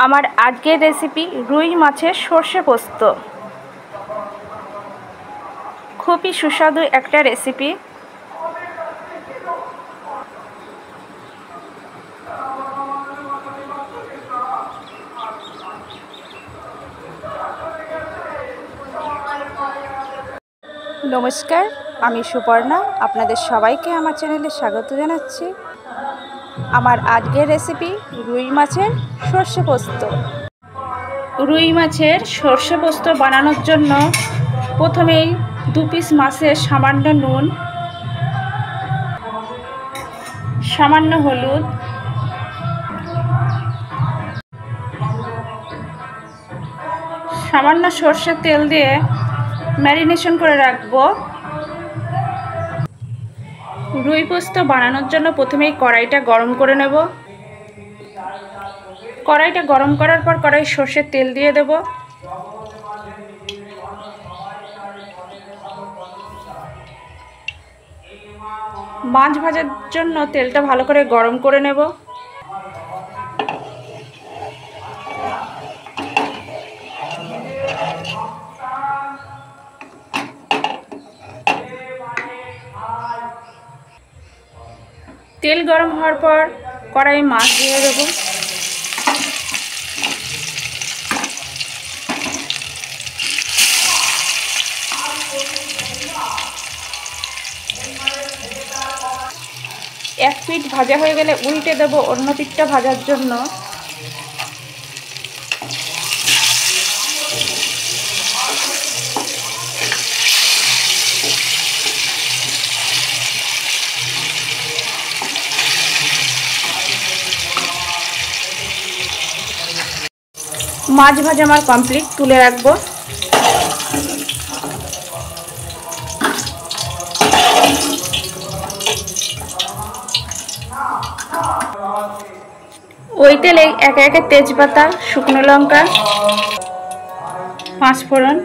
আমার আজকের রেসিপি রুই মাছের সর্ষে পোস্ত। খুবই সুস্বাদু একটা রেসিপি। নমস্কার, আমি সুপর্ণা। আপনাদের সবাইকে আমার চ্যানেলে স্বাগত জানাচ্ছি। আমার আজকের রেসিপি রুই মাছের সর্ষে পোস্ত। রুই মাছের সর্ষে পোস্ত বানানোর জন্য প্রথমেই 2 পিস মাছের সামান্য নুন, সামান্য হলুদ, সামান্য সর্ষের তেল দিয়ে ম্যারিনেশন করে রাখবো। রুই পোস্ত বানানোর জন্য প্রথমেই কড়াইটা গরম করে নেব। কড়াইটা গরম করার পর কড়াই সর্ষের তেল দিয়ে দেব। মাছ ভাজার জন্য তেলটা ভালো করে গরম করে নেব। তেল গরম হওয়ার পর কড়াইয়ে মাছ দিয়ে দেব। এক পিঠ ভাজা হয়ে গেলে উল্টে দেব অন্য পিঠটা ভাজার জন্য। মাছ ভাজা আমার কমপ্লিট, তুলে রাখবো। ওই তেলে একে একে তেজপাতা, শুকনো লঙ্কা, 5 ফোড়ন,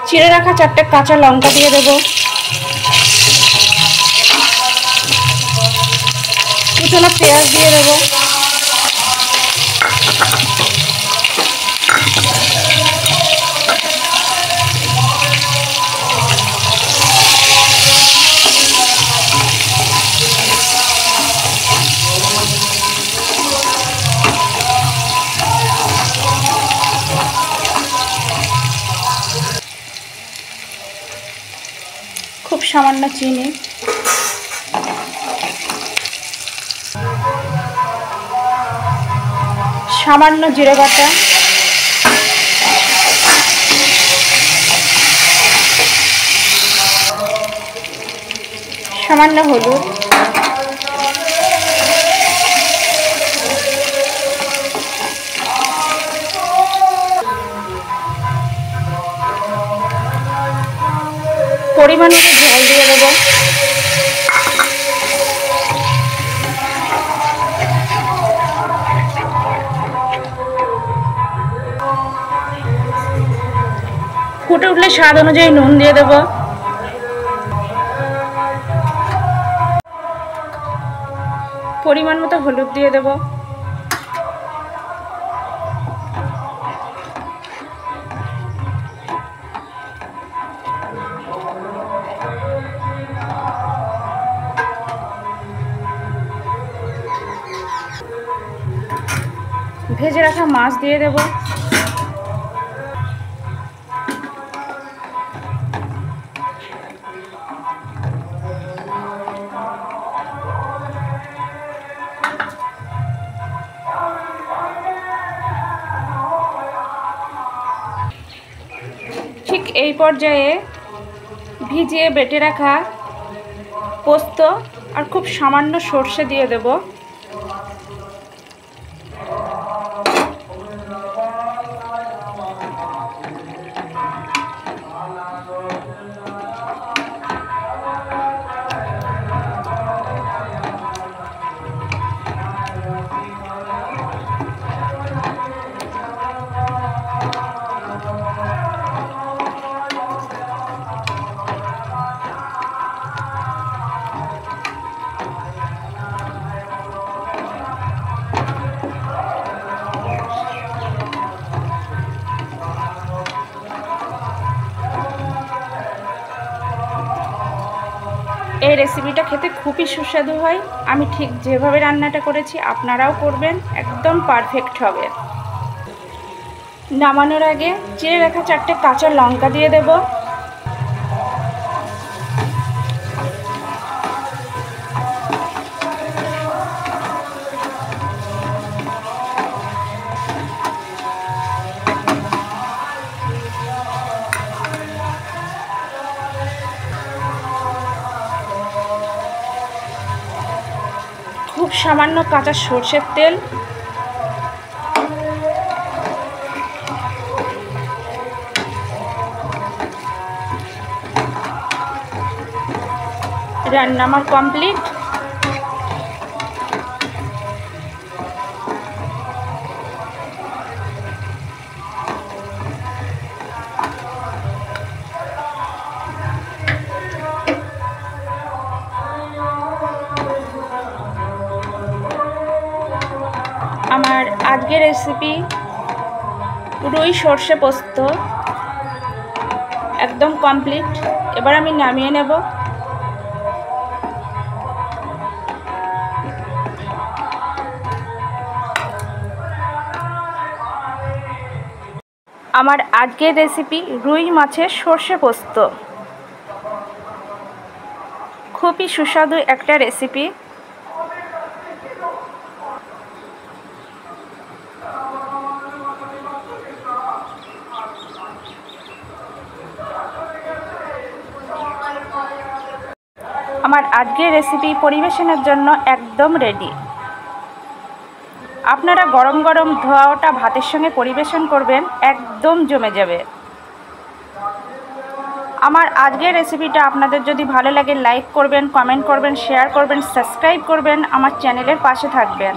চিড়ে রাখা 4টে কাঁচা লঙ্কা দিয়ে দেব। কুচনো পেঁয়াজ দিয়ে দেব। খুব সামান্য চিনি, সামান্য জিরে বাটা, সামান্য হলুদ, পরিমাণ মতো জল দিয়ে দেবো। ফুটে উঠলে স্বাদ অনুযায়ী নুন দিয়ে দেব। পরিমাণ মতো হলুদ দিয়ে দেব। ভেজে রাখা মাছ দিয়ে দেব। ঠিক এই পর্যায়ে ভিজিয়ে বেটে রাখা পোস্ত আর খুব সামান্য সর্ষে দিয়ে দেব। এই রেসিপিটা খেতে খুবই সুস্বাদু হয়। আমি ঠিক যেভাবে রান্নাটা করেছি আপনারাও করবেন, একদম পারফেক্ট হবে। নামানোর আগে চিড়ে রাখা 4টে কাঁচা লঙ্কা দিয়ে দেব। খুব সামান্য কাঁচা সরষের তেল, রান্না আমার কমপ্লিট। আমার আজকের রেসিপি রুই সর্ষে পোস্ত একদম কমপ্লিট। এবার আমি নামিয়ে নেব। আমার আজকের রেসিপি রুই মাছের সর্ষে পোস্ত, খুবই সুস্বাদু একটা রেসিপি। আমার আজকের রেসিপি পরিবেশনের জন্য একদম রেডি। আপনারা গরম গরম ধোয়া ওঠা ভাতের সঙ্গে পরিবেশন করবেন, একদম জমে যাবে। আমার আজকের রেসিপিটা আপনাদের যদি ভালো লাগে লাইক করবেন, কমেন্ট করবেন, শেয়ার করবেন, সাবস্ক্রাইব করবেন, আমার চ্যানেলের পাশে থাকবেন।